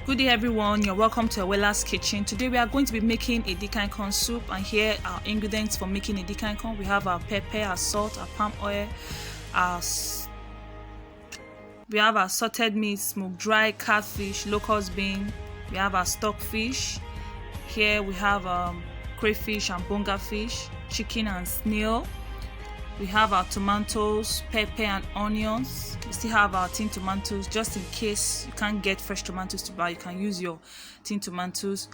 Good day everyone, you're welcome to Awela's kitchen. Today we are going to be making edikiagong soup, and here are our ingredients for making edikiagong. We have our pepper, our salt, our palm oil, we have our salted meat, smoked dry catfish, locust bean, we have our stock fish. Here we have crayfish and bonga fish, chicken and snail. We have our tomatoes, pepper and onions. We still have our tin tomatoes, just in case you can't get fresh tomatoes to buy, you can use your tin tomatoes.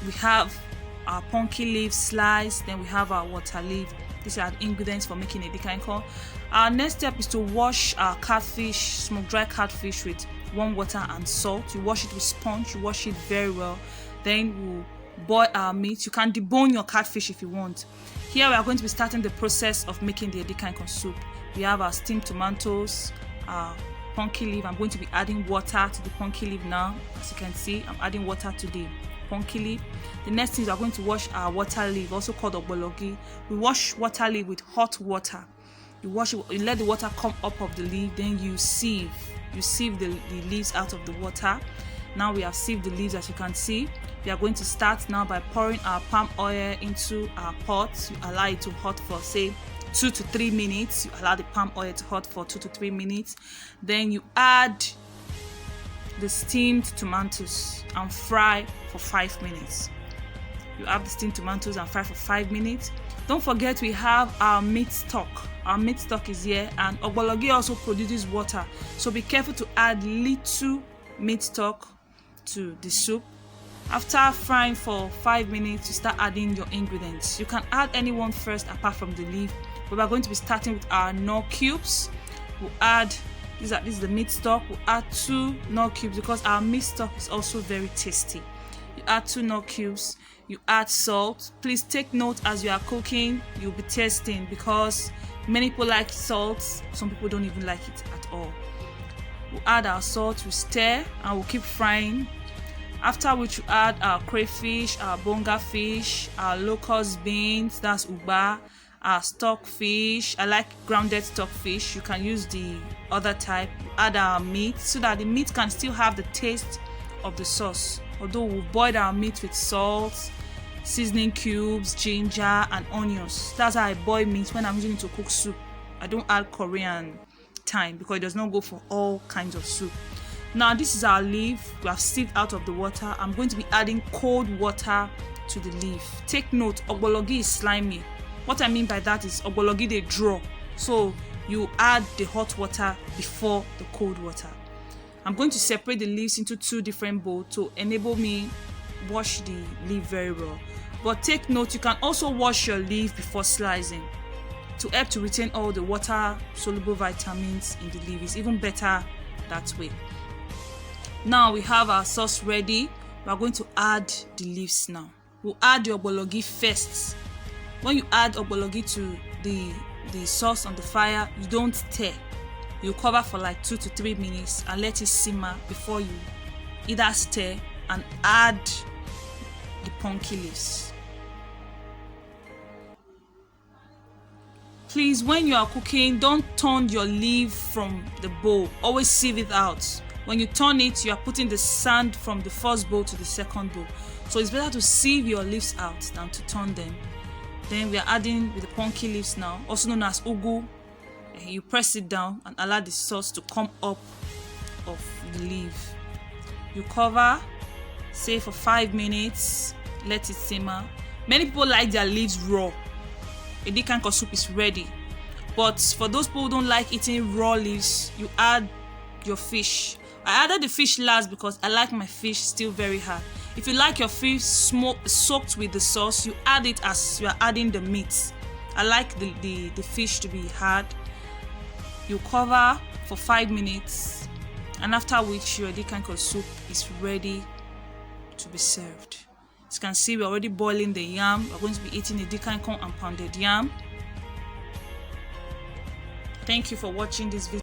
We have our pumpkin leaf sliced, then we have our water leaf. These are the ingredients for making edikiagong. Our next step is to wash our catfish, smoked dry catfish, with warm water and salt. You wash it with sponge, you wash it very well. Then we'll boil our meat. You can debone your catfish if you want. Here we are going to be starting the process of making the edikiagong soup. We have our steamed tomatoes, our pumpkin leaf. I'm going to be adding water to the pumpkin leaf now. As you can see, I'm adding water to the pumpkin leaf. The next thing is we are going to wash our water leaf, also called obologi. We wash water leaf with hot water. You wash it, you let the water come up of the leaf, then you sieve the leaves out of the water. Now we have sieved the leaves, as you can see. We are going to start now by pouring our palm oil into our pot. You allow it to hot for say 2 to 3 minutes. You allow the palm oil to hot for 2 to 3 minutes. Then you add the steamed tomatoes and fry for 5 minutes. You add the steamed tomatoes and fry for 5 minutes. Don't forget we have our meat stock. Our meat stock is here, and obologi also produces water. So be careful to add little meat stock to the soup. After frying for 5 minutes, you start adding your ingredients. You can add any one first apart from the leaf, but we're going to be starting with our knorr cubes. We'll add, this is the meat stock. We'll add 2 knorr cubes because our meat stock is also very tasty. You add 2 knorr cubes. You add salt. Please take note as you are cooking, you'll be tasting, because many people like salt, some people don't even like it at all. We'll add our salt, we stir, and we'll keep frying. After which you add our crayfish, our bonga fish, our locust beans, that's uba, our stock fish. I like grounded stock fish. You can use the other type. Add our meat so that the meat can still have the taste of the sauce. Although we'll boil our meat with salt, seasoning cubes, ginger and onions. That's how I boil meat when I'm using it to cook soup. I don't add Korean thyme because it does not go for all kinds of soup. Now this is our leaf. We have sieved out of the water. I'm going to be adding cold water to the leaf. Take note, obologi is slimy. What I mean by that is obologi they draw. So you add the hot water before the cold water. I'm going to separate the leaves into 2 different bowls to enable me wash the leaf very well. But take note, you can also wash your leaf before slicing to help to retain all the water soluble vitamins in the leaf. It's even better that way. Now we have our sauce ready. We are going to add the leaves now. We'll add the obologi first. When you add obologi to the sauce on the fire, you don't stir. You cover for like 2 to 3 minutes and let it simmer before you either stir and add the pumpkin leaves. Please, when you are cooking, don't turn your leaf from the bowl. Always sieve it out. When you turn it, you are putting the sand from the first bowl to the second bowl. So it's better to sieve your leaves out than to turn them. Then we are adding with the pumpkin leaves now, also known as ugu. You press it down and allow the sauce to come up of the leaf. You cover, say for 5 minutes, let it simmer. Many people like their leaves raw. Edikiagong soup is ready. But for those people who don't like eating raw leaves, you add your fish. I added the fish last because I like my fish still very hard. If you like your fish soaked with the sauce, you add it as you are adding the meat. I like the fish to be hard. You cover for 5 minutes, and after which your edikiagong soup is ready to be served. As you can see, we're already boiling the yam. We're going to be eating edikiagong and pounded yam. Thank you for watching this video.